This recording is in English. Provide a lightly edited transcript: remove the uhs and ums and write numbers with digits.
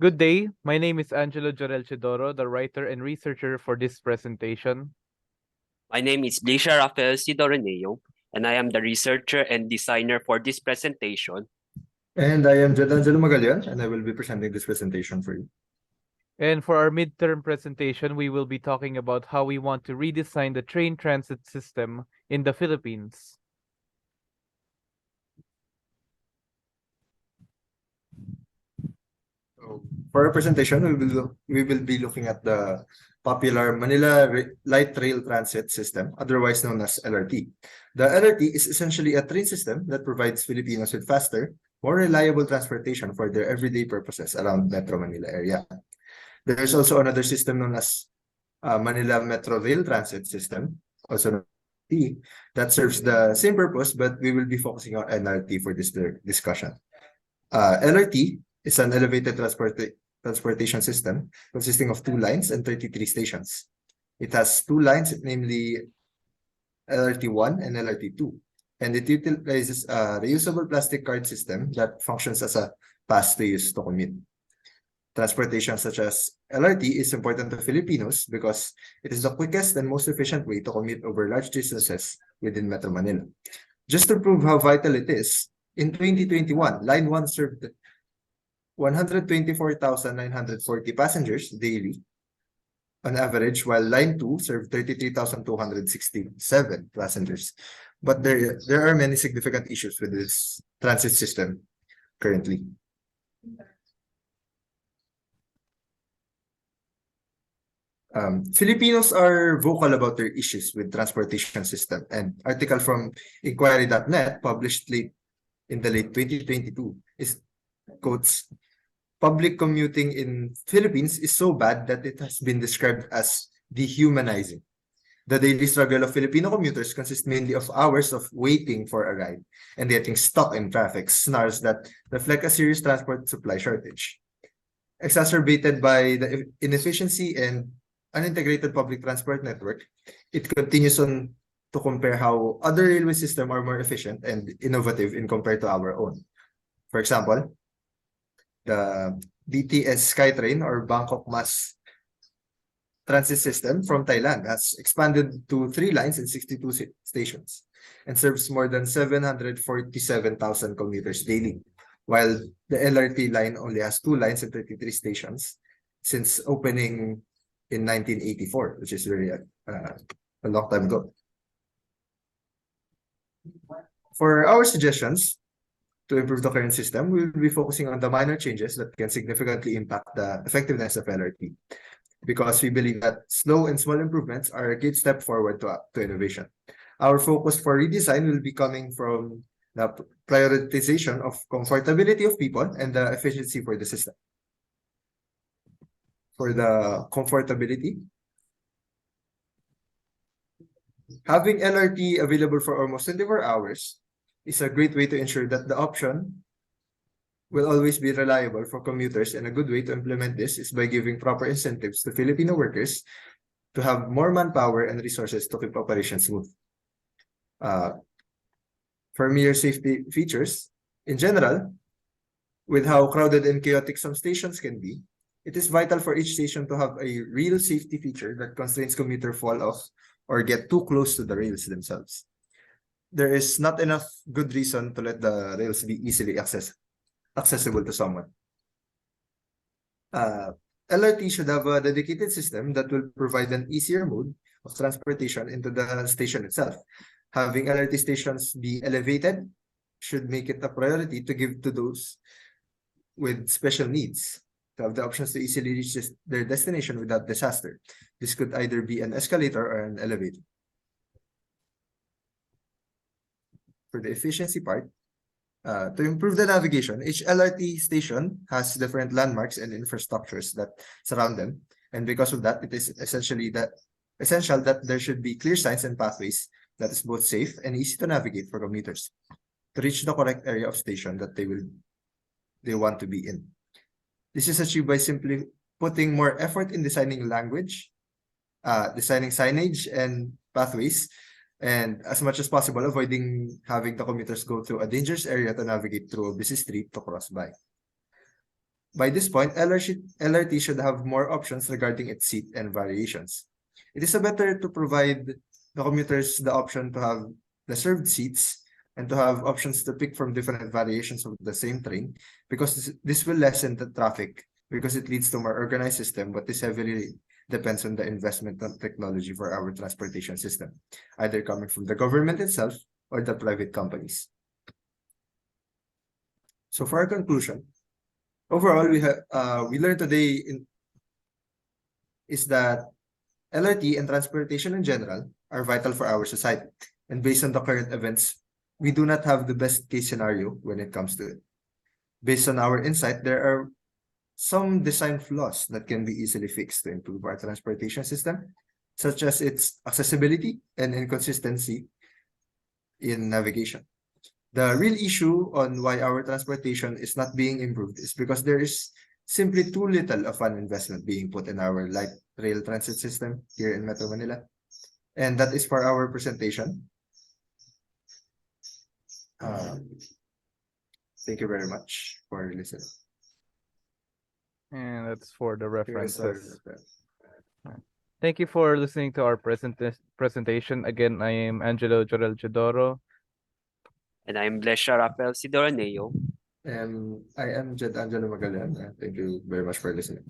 Good day. My name is Angelo Jorel Chidoro, the writer and researcher for this presentation. My name is Blisha Rafael Sidoroneo, and I am the researcher and designer for this presentation. And I am Angelo Magallanes, and I will be presenting this presentation for you. And for our midterm presentation, we will be talking about how we want to redesign the train transit system in the Philippines. For our presentation, we will be looking at the popular Manila Light Rail Transit System, otherwise known as LRT. The LRT is essentially a train system that provides Filipinos with faster, more reliable transportation for their everyday purposes around Metro Manila area. There's also another system known as Manila Metro Rail Transit System, also known as T, that serves the same purpose, but we will be focusing on LRT for this discussion. LRT is an elevated transportation system consisting of 2 lines and 33 stations. It has 2 lines, namely LRT1 and LRT2, and it utilizes a reusable plastic card system that functions as a pass to use to commute. Transportation such as LRT is important to Filipinos because it is the quickest and most efficient way to commute over large distances within Metro Manila. Just to prove how vital it is, in 2021, Line 1 served 124,940 passengers daily on average, while Line 2 served 33,267 passengers. But there are many significant issues with this transit system currently. Filipinos are vocal about their issues with transportation system. An article from inquiry.net published in the late 2022 quotes, "Public commuting in Philippines is so bad that it has been described as dehumanizing. The daily struggle of Filipino commuters consists mainly of hours of waiting for a ride and getting stuck in traffic snarls that reflect a serious transport supply shortage. Exacerbated by the inefficiency and unintegrated public transport network, it continues on to compare how other railway systems are more efficient and innovative in compared to our own. For example, the BTS SkyTrain or Bangkok Mass Transit System from Thailand has expanded to 3 lines and 62 stations and serves more than 747,000 commuters daily, while the LRT line only has 2 lines and 33 stations since opening in 1984, which is really a long time ago. For our suggestions to improve the current system, we will be focusing on the minor changes that can significantly impact the effectiveness of LRT, because we believe that slow and small improvements are a great step forward to innovation. Our focus for redesign will be coming from the prioritization of comfortability of people and the efficiency for the system. For the comfortability, having LRT available for almost 24 hours is a great way to ensure that the option will always be reliable for commuters, and a good way to implement this is by giving proper incentives to Filipino workers to have more manpower and resources to keep operations smooth. For mere safety features, in general, with how crowded and chaotic some stations can be, it is vital for each station to have a real safety feature that constrains commuter fall off or get too close to the rails themselves. There is not enough good reason to let the rails be easily accessible to someone. LRT should have a dedicated system that will provide an easier mode of transportation into the station itself. Having LRT stations be elevated should make it a priority to give to those with special needs to have the options to easily reach their destination without disaster. This could either be an escalator or an elevator. For the efficiency part, to improve the navigation, each LRT station has different landmarks and infrastructures that surround them. And because of that, it is essential that there should be clear signs and pathways that is both safe and easy to navigate for commuters to reach the correct area of station that they want to be in. This is achieved by simply putting more effort in designing designing signage and pathways, and as much as possible, avoiding having the commuters go through a dangerous area to navigate through a busy street to cross by. by this point, LRT should have more options regarding its seat and variations. It is better to provide the commuters the option to have reserved seats and to have options to pick from different variations of the same train, because this will lessen the traffic because it leads to more organized system, but this heavily depends on the investment of technology for our transportation system, either coming from the government itself or the private companies. So for our conclusion, overall, we learned today is that LRT and transportation in general are vital for our society. And based on the current events, we do not have the best case scenario when it comes to it. Based on our insight, there are some design flaws that can be easily fixed to improve our transportation system, such as its accessibility and inconsistency in navigation. The real issue on why our transportation is not being improved is because there is simply too little of an investment being put in our light rail transit system here in Metro Manila. And that is for our presentation. Thank you very much for listening. And that's for the references. Yes, Thank you for listening to our presentation. Again, I am Angelo Jorel Jodoro. And I'm Blesha Rafael Sidoroneo. and I am Jed Angelo Magalan. Thank you very much for listening.